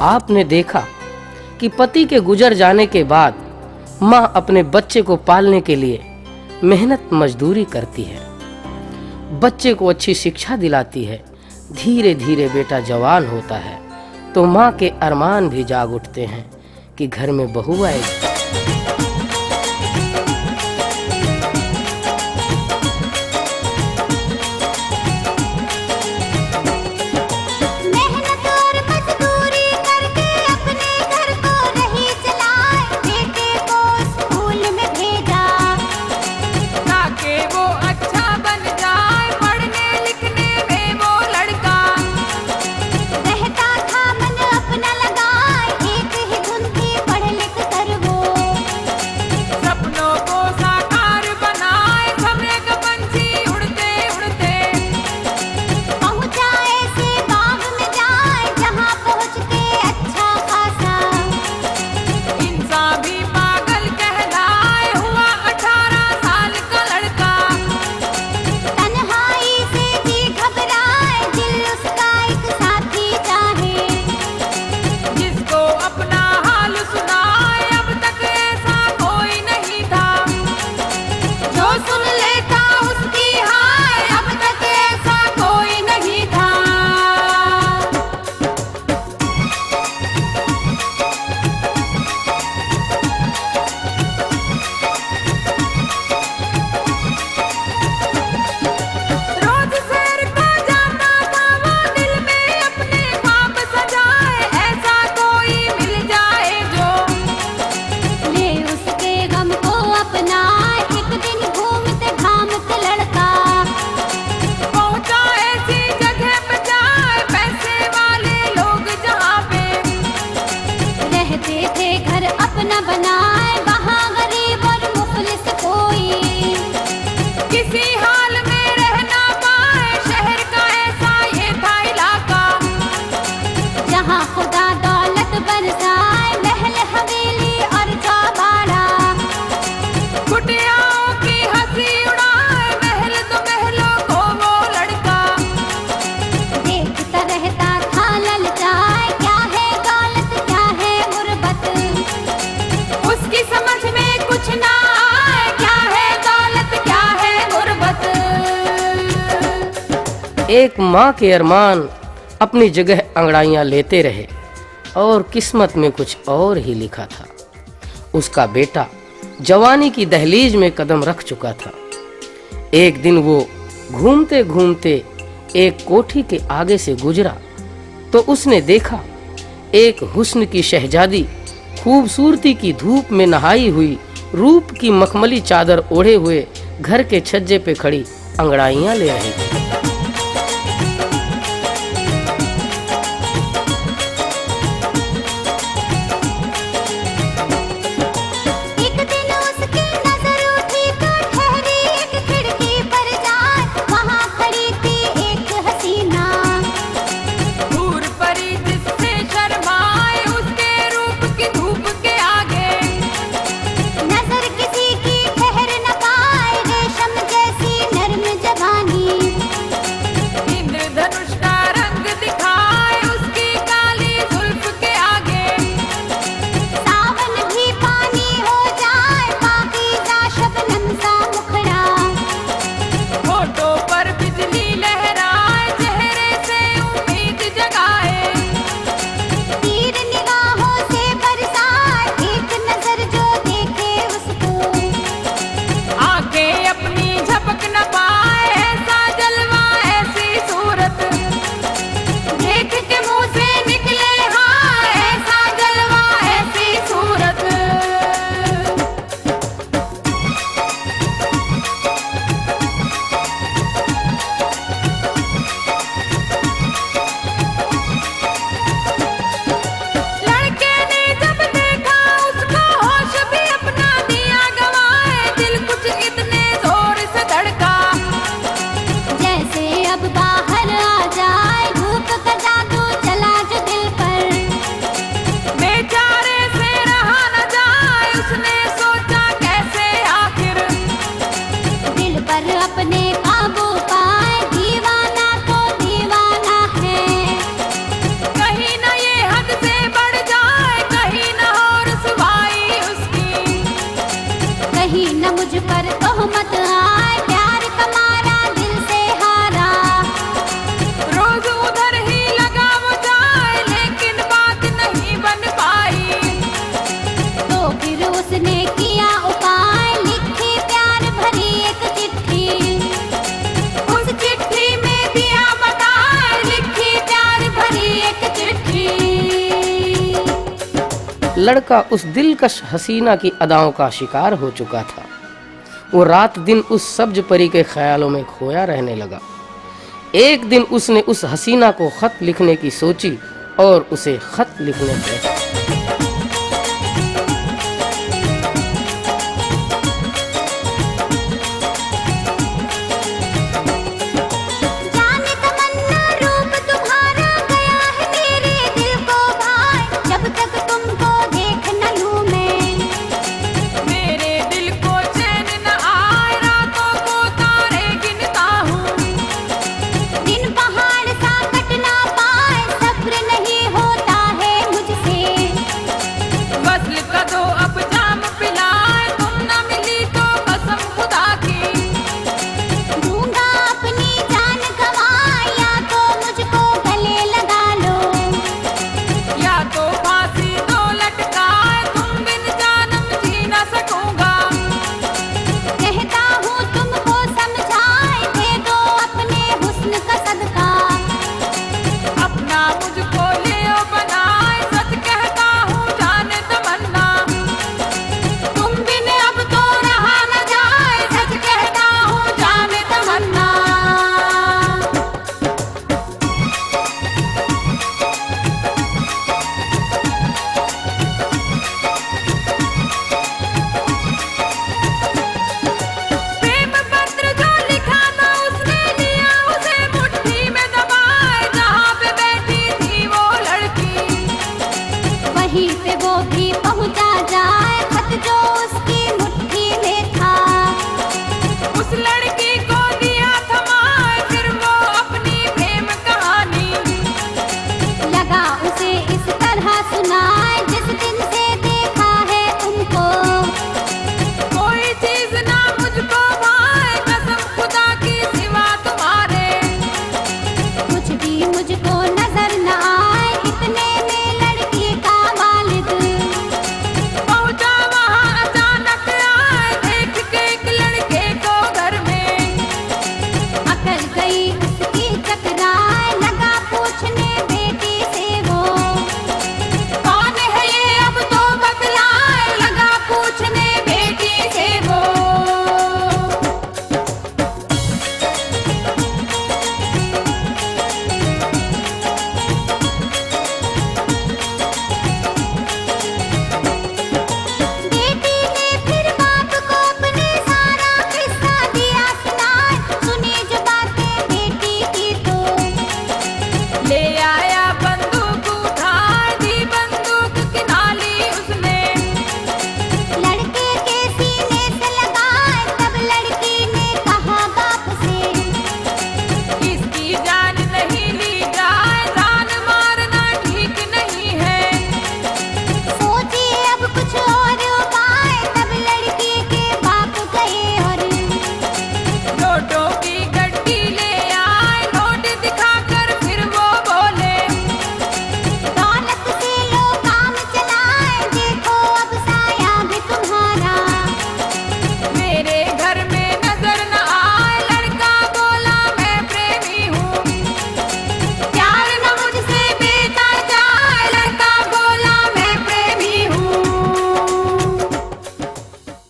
आपने देखा कि पति के गुजर जाने के बाद माँ अपने बच्चे को पालने के लिए मेहनत मजदूरी करती है, बच्चे को अच्छी शिक्षा दिलाती है। धीरे धीरे बेटा जवान होता है तो माँ के अरमान भी जाग उठते हैं कि घर में बहू आएगी। एक माँ के अरमान अपनी जगह अंगड़ाइयाँ लेते रहे और किस्मत में कुछ और ही लिखा था। उसका बेटा जवानी की दहलीज में कदम रख चुका था। एक दिन वो घूमते घूमते एक कोठी के आगे से गुजरा तो उसने देखा एक हुस्न की शहजादी खूबसूरती की धूप में नहाई हुई, रूप की मखमली चादर ओढ़े हुए घर के छज्जे पे खड़ी अंगड़ाइयाँ ले रही थी। नजर किसी की ठहर न पाए, रेशम जैसी नर्म जवानी। लड़का उस दिलकश हसीना की अदाओं का शिकार हो चुका था। वो रात दिन उस सब्ज परी के ख्यालों में खोया रहने लगा। एक दिन उसने उस हसीना को खत लिखने की सोची और उसे खत लिखने बैठा।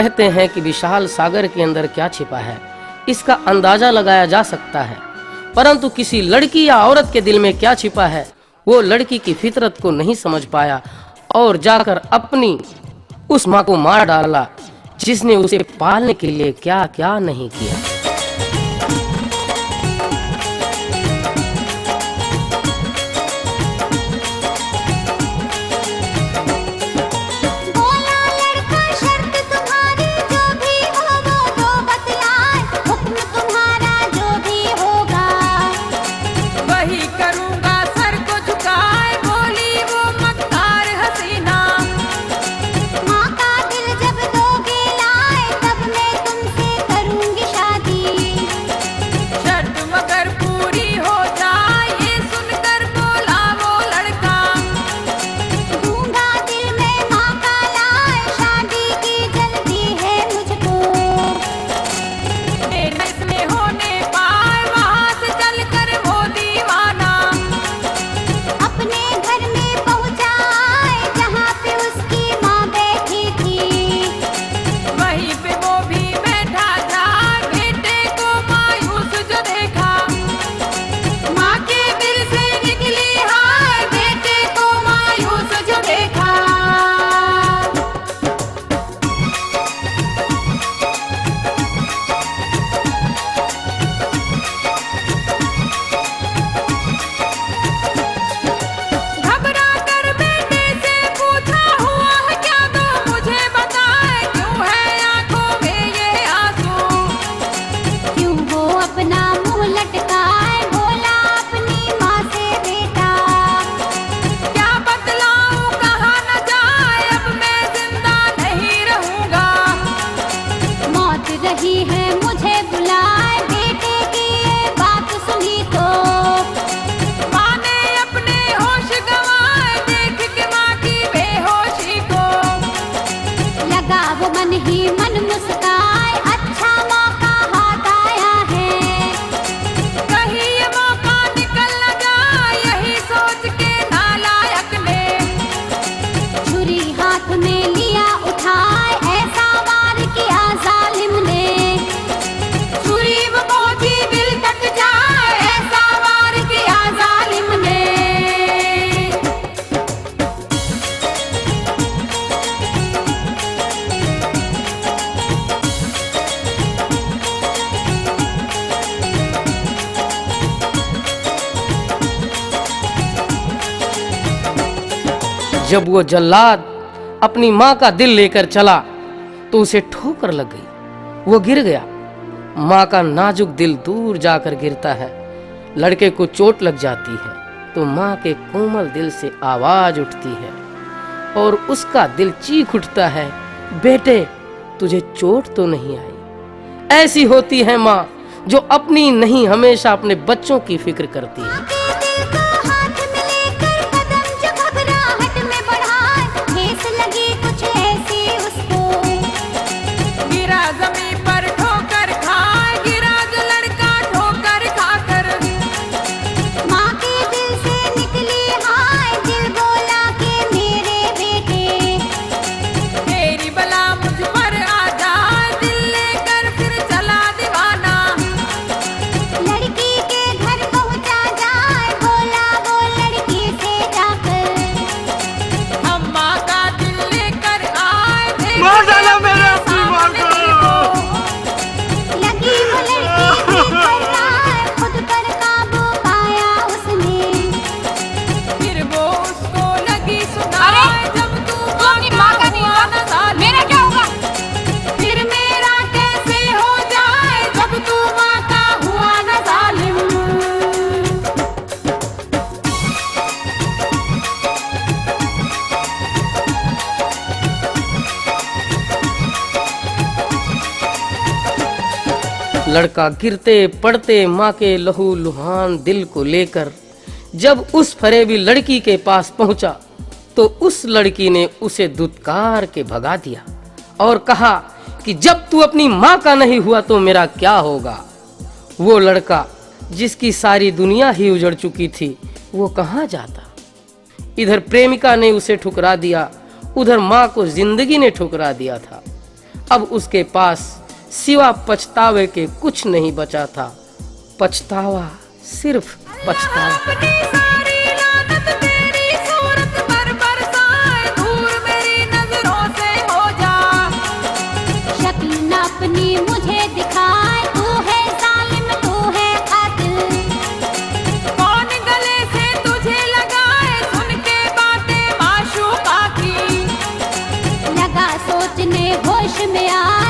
कहते हैं कि विशाल सागर के अंदर क्या छिपा है, इसका अंदाजा लगाया जा सकता है, परंतु किसी लड़की या औरत के दिल में क्या छिपा है वो लड़की की फितरत को नहीं समझ पाया और जाकर अपनी उस माँ को मार डाला जिसने उसे पालने के लिए क्या क्या नहीं किया। माँ का दिल जब दोगे लाए तब मैं तुमसे करूंगी शादी। जब वो जल्लाद अपनी माँ का दिल लेकर चला तो उसे ठोकर लग गई, वो गिर गया। माँ का नाजुक दिल दूर जाकर गिरता है, लड़के को चोट लग जाती है तो माँ के कोमल दिल से आवाज उठती है और उसका दिल चीख उठता है, बेटे तुझे चोट तो नहीं आई। ऐसी होती है माँ जो अपनी नहीं हमेशा अपने बच्चों की फिक्र करती है। लड़का गिरते पड़ते माँ के लहू लुहान दिल को लेकर जब उस फरेबी लड़की के पास पहुंचा तो उस लड़की ने उसे दुत्कार के भगा दिया और कहा कि जब तू अपनी माँ का नहीं हुआ तो मेरा क्या होगा। वो लड़का जिसकी सारी दुनिया ही उजड़ चुकी थी वो कहाँ जाता। इधर प्रेमिका ने उसे ठुकरा दिया, उधर माँ को जिंदगी ने ठुकरा दिया था। अब उसके पास सिवा पछतावे के कुछ नहीं बचा था। पछतावा, सिर्फ पछतावा। होश में आए